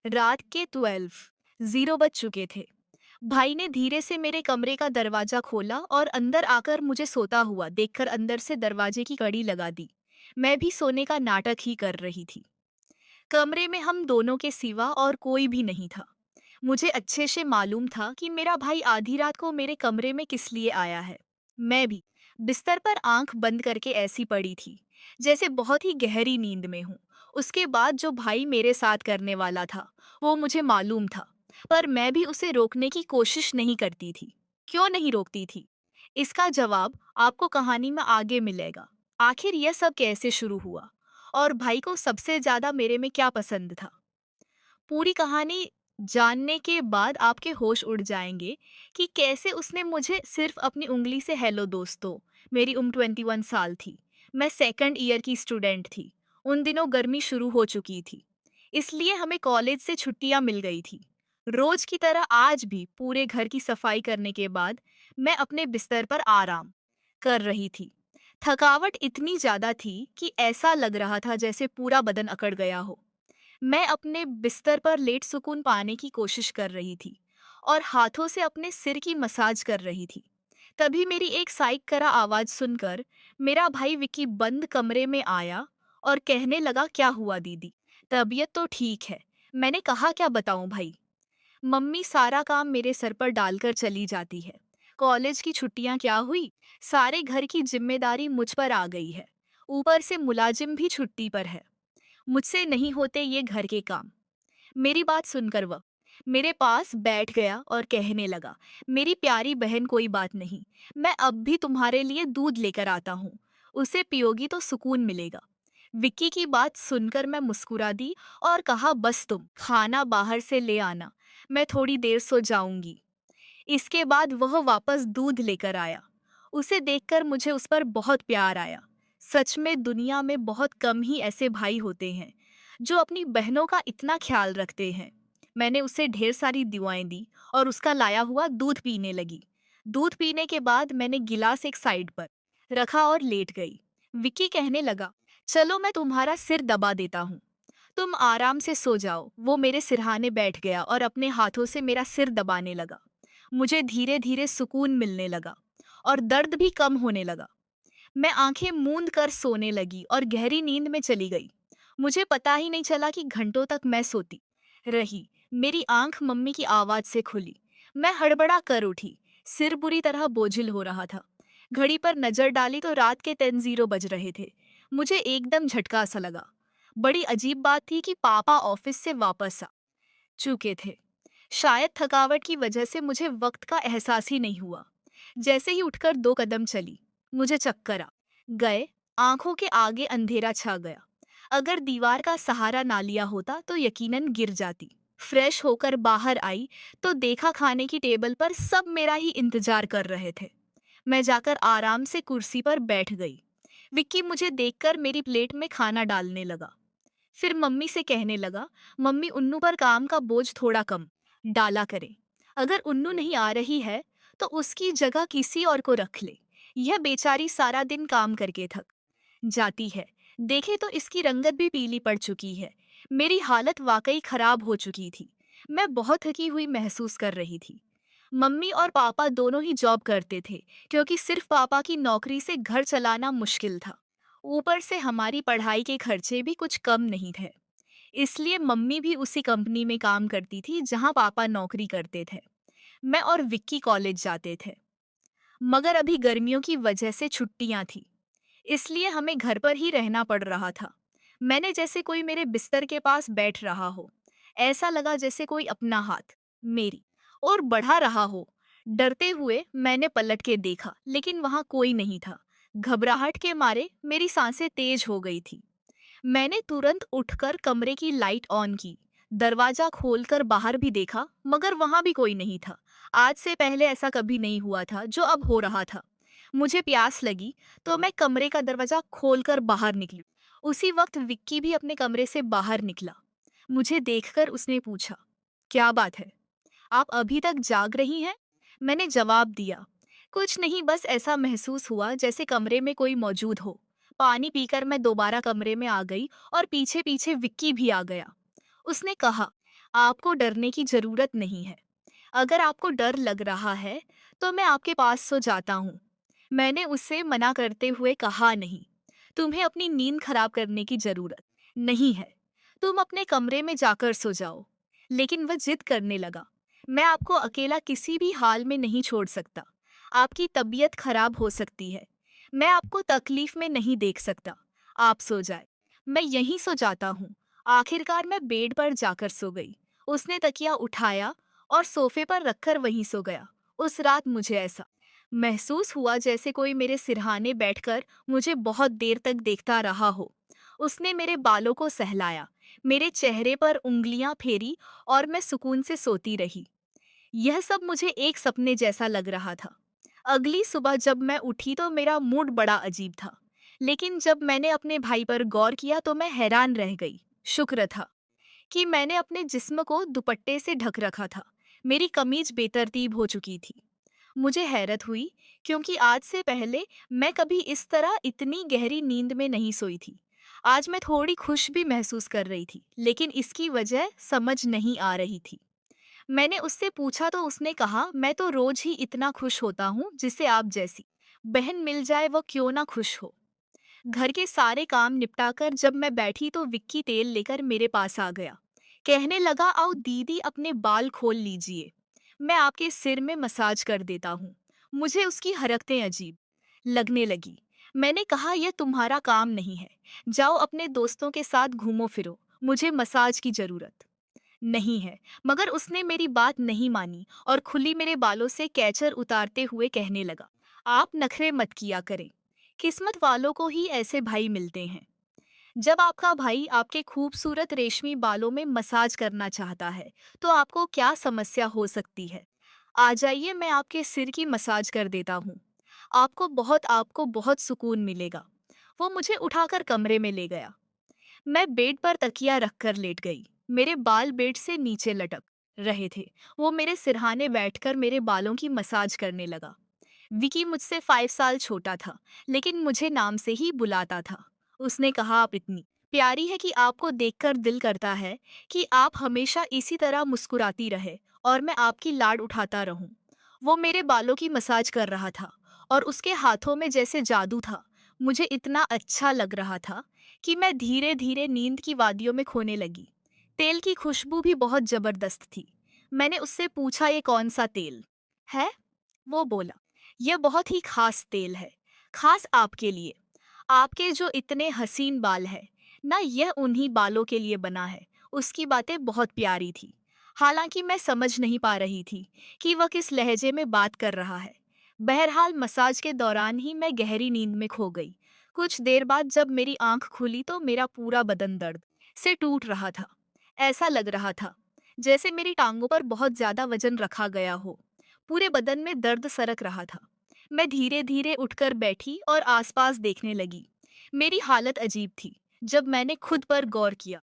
रात के 12:00 बज चुके थे। भाई ने धीरे से मेरे कमरे का दरवाजा खोला और अंदर आकर मुझे सोता हुआ देखकर अंदर से दरवाजे की कड़ी लगा दी। मैं भी सोने का नाटक ही कर रही थी। कमरे में हम दोनों के सिवा और कोई भी नहीं था। मुझे अच्छे से मालूम था कि मेरा भाई आधी रात को मेरे कमरे में किस लिए आया है। मैं भी बिस्तर पर आंख बंद करके ऐसी पड़ी थी जैसे बहुत ही गहरी नींद में हूँ। उसके बाद जो भाई मेरे साथ करने वाला था वो मुझे मालूम था, पर मैं भी उसे रोकने की कोशिश नहीं करती थी। क्यों नहीं रोकती थी? इसका जवाब आपको कहानी में आगे मिलेगा। आखिर यह सब कैसे शुरू हुआ और भाई को सबसे ज्यादा मेरे में क्या पसंद था। पूरी कहानी जानने के बाद आपके होश उड़ जाएंगे कि कैसे उसने मुझे सिर्फ अपनी उंगली से हेलो दोस्तों। मेरी उम्र 21 साल थी। मैं सेकंड ईयर की स्टूडेंट थी। उन दिनों गर्मी शुरू हो चुकी थी, इसलिए हमें कॉलेज से छुट्टियां मिल गई थी। रोज की तरह आज भी पूरे घर की सफाई करने के बाद मैं अपने बिस्तर पर आराम कर रही थी। थकावट इतनी ज्यादा थी कि ऐसा लग रहा था जैसे पूरा बदन अकड़ गया हो। मैं अपने बिस्तर पर लेट सुकून पाने की कोशिश कर रही थी और हाथों से अपने सिर की मसाज कर रही थी। तभी मेरी एक साइक करा आवाज सुनकर मेरा भाई विक्की बंद कमरे में आया और कहने लगा, क्या हुआ दीदी? तबीयत तो ठीक है। मैंने कहा, क्या बताऊं भाई? मम्मी सारा काम मेरे सर पर डालकर चली जाती है। कॉलेज की छुट्टियां क्या हुई, सारे घर की जिम्मेदारी मुझ पर आ गई है। ऊपर से मुलाजिम भी छुट्टी पर है। मुझसे नहीं होते ये घर के काम। मेरी बात सुनकर वह मेरे पास बैठ गया और कहने लगा, मेरी प्यारी बहन कोई बात नहीं, मैं अब भी तुम्हारे लिए दूध लेकर आता हूँ। उसे पियोगी तो सुकून मिलेगा। विक्की की बात सुनकर मैं मुस्कुरा दी और कहा, बस तुम खाना बाहर से ले आना, मैं थोड़ी देर सो जाऊंगी। इसके बाद वह वापस दूध लेकर आया। उसे देखकर मुझे उस पर बहुत प्यार आया। सच में दुनिया में बहुत कम ही ऐसे भाई होते हैं जो अपनी बहनों का इतना ख्याल रखते हैं। मैंने उसे ढेर सारी दुआएं दी और उसका लाया हुआ दूध पीने लगी। दूध पीने के बाद मैंने गिलास एक साइड पर रखा और लेट गई। विक्की कहने लगा, चलो मैं तुम्हारा सिर दबा देता हूँ, तुम आराम से सो जाओ। वो मेरे सिरहाने बैठ गया और अपने हाथों से मेरा सिर दबाने लगा। मुझे धीरे धीरे सुकून मिलने लगा और दर्द भी कम होने लगा। मैं आंखें मूंद कर सोने लगी और गहरी नींद में चली गई। मुझे पता ही नहीं चला कि घंटों तक मैं सोती रही। मेरी आंख मम्मी की आवाज से खुली। मैं हड़बड़ा कर उठी। सिर बुरी तरह बोझिल हो रहा था। घड़ी पर नजर डाली तो रात के 10:00 बज रहे थे। मुझे एकदम झटका सा लगा। बड़ी अजीब बात थी कि पापा ऑफिस से वापस आ चुके थे। शायद थकावट की वजह से मुझे वक्त का एहसास ही नहीं हुआ। जैसे ही उठकर 2 कदम चली, मुझे चक्कर आ गए। आंखों के आगे अंधेरा छा गया। अगर दीवार का सहारा ना लिया होता तो यकीनन गिर जाती। फ्रेश होकर बाहर आई तो देखा खाने की टेबल पर सब मेरा ही इंतजार कर रहे थे। मैं जाकर आराम से कुर्सी पर बैठ गई। विक्की मुझे देखकर मेरी प्लेट में खाना डालने लगा। फिर मम्मी से कहने लगा, मम्मी उन्नू पर काम का बोझ थोड़ा कम डाला करे। अगर उन्नू नहीं आ रही है तो उसकी जगह किसी और को रख ले। यह बेचारी सारा दिन काम करके थक जाती है। देखे तो इसकी रंगत भी पीली पड़ चुकी है। मेरी हालत वाकई खराब हो चुकी थी। मैं बहुत थकी हुई महसूस कर रही थी। मम्मी और पापा दोनों ही जॉब करते थे, क्योंकि सिर्फ पापा की नौकरी से घर चलाना मुश्किल था। ऊपर से हमारी पढ़ाई के खर्चे भी कुछ कम नहीं थे। इसलिए मम्मी भी उसी कंपनी में काम करती थी जहां पापा नौकरी करते थे। मैं और विक्की कॉलेज जाते थे, मगर अभी गर्मियों की वजह से छुट्टियां थी, इसलिए हमें घर पर ही रहना पड़ रहा था। मैंने जैसे कोई मेरे बिस्तर के पास बैठ रहा हो। ऐसा लगा जैसे कोई अपना हाथ मेरी और बढ़ा रहा हो। डरते हुए मैंने पलट के देखा, लेकिन वहां कोई नहीं था। घबराहट के मारे मेरी सांसें तेज हो गई थी। मैंने तुरंत उठकर कमरे की लाइट ऑन की। दरवाजा खोलकर बाहर भी देखा, मगर वहां भी कोई नहीं था। आज से पहले ऐसा कभी नहीं हुआ था जो अब हो रहा था। मुझे प्यास लगी तो मैं कमरे का दरवाजा खोलकर बाहर निकली। उसी वक्त विक्की भी अपने कमरे से बाहर निकला। मुझे देखकर उसने पूछा, क्या बात है, आप अभी तक जाग रही हैं? मैंने जवाब दिया, कुछ नहीं, बस ऐसा महसूस हुआ जैसे कमरे में कोई मौजूद हो। पानी पीकर मैं दोबारा कमरे में आ गई और पीछे पीछे विक्की भी आ गया। उसने कहा, आपको डरने की जरूरत नहीं है। अगर आपको डर लग रहा है, तो मैं आपके पास सो जाता हूँ। मैंने उससे मना करते हुए कहा नहीं। तुम्हें अपनी नींद खराब करने की जरूरत नहीं है। तुम अपने कमरे में जाकर सो जाओ। लेकिन वह जिद करने लगा। मैं आपको अकेला किसी भी हाल में नहीं छोड़ सकता। आपकी तबीयत खराब हो सकती है। मैं आपको तकलीफ में नहीं देख सकता। आप सो जाए। मैं यहीं सो जाता हूँ। आखिरकार मैं बेड पर जाकर सो गई। उसने तकिया उठाया और सोफे पर रखकर वहीं सो गया। उस रात मुझे ऐसा महसूस हुआ जैसे कोई मेरे सिरहाने बैठकर मुझे बहुत देर तक देखता रहा हो। उसने मेरे बालों को सहलाया, मेरे चेहरे पर उंगलियां फेरी और मैं सुकून से सोती रही। यह सब मुझे एक सपने जैसा लग रहा था। अगली सुबह जब मैं उठी तो मेरा मूड बड़ा अजीब था। लेकिन जब मैंने अपने भाई पर गौर किया तो मैं हैरान रह गई। शुक्र था कि मैंने अपने जिस्म को दुपट्टे से ढक रखा था। मेरी कमीज बेतरतीब हो चुकी थी। मुझे हैरत हुई, क्योंकि आज से पहले मैं कभी इस तरह इतनी गहरी नींद में नहीं सोई थी। आज मैं थोड़ी खुश भी महसूस कर रही थी, लेकिन इसकी वजह समझ नहीं आ रही थी। मैंने उससे पूछा तो उसने कहा, मैं तो रोज ही इतना खुश होता हूँ, जिसे आप जैसी बहन मिल जाए वो क्यों ना खुश हो। घर के सारे काम निपटाकर जब मैं बैठी तो विक्की तेल लेकर मेरे पास आ गया। कहने लगा, आओ दीदी अपने बाल खोल लीजिए, मैं आपके सिर में मसाज कर देता हूँ। मुझे उसकी हरकतें अजीब लगने लगी। मैंने कहा, यह तुम्हारा काम नहीं है। जाओ अपने दोस्तों के साथ घूमो फिरो, मुझे मसाज की जरूरत नहीं है। मगर उसने मेरी बात नहीं मानी और खुली मेरे बालों से कैचर उतारते हुए कहने लगा, आप नखरे मत किया करें। किस्मत वालों को ही ऐसे भाई मिलते हैं। जब आपका भाई आपके खूबसूरत रेशमी बालों में मसाज करना चाहता है, तो आपको क्या समस्या हो सकती है। आ जाइए, मैं आपके सिर की मसाज कर देता हूँ। आपको बहुत सुकून मिलेगा। वो मुझे उठाकर कमरे में ले गया। मैं बेड पर तकिया रखकर लेट गई। मेरे बाल बेड से नीचे लटक रहे थे। वो मेरे सिरहाने बैठकर मेरे बालों की मसाज करने लगा। विकी मुझसे 5 साल छोटा था, लेकिन मुझे नाम से ही बुलाता था। उसने कहा, आप इतनी प्यारी है कि आपको देखकर दिल करता है कि आप हमेशा इसी तरह मुस्कुराती रहे और मैं आपकी लाड उठाता रहूं। वो मेरे बालों की मसाज कर रहा था और उसके हाथों में जैसे जादू था। मुझे इतना अच्छा लग रहा था कि मैं धीरे धीरे नींद की वादियों में खोने लगी। तेल की खुशबू भी बहुत जबरदस्त थी। मैंने उससे पूछा, ये कौन सा तेल है। वो बोला, यह बहुत ही खास तेल है, खास आपके लिए। आपके जो इतने हसीन बाल हैं ना, यह उन्हीं बालों के लिए बना है। उसकी बातें बहुत प्यारी थी। हालांकि मैं समझ नहीं पा रही थी कि वह किस लहजे में बात कर रहा है। बहरहाल मसाज के दौरान ही मैं गहरी नींद में खो गई। कुछ देर बाद जब मेरी आंख खुली तो मेरा पूरा बदन दर्द से टूट रहा था। ऐसा लग रहा था जैसे मेरी टांगों पर बहुत ज्यादा वजन रखा गया हो। पूरे बदन में दर्द सरक रहा था। मैं धीरे धीरे उठकर बैठी और आसपास देखने लगी। मेरी हालत अजीब थी। जब मैंने खुद पर गौर किया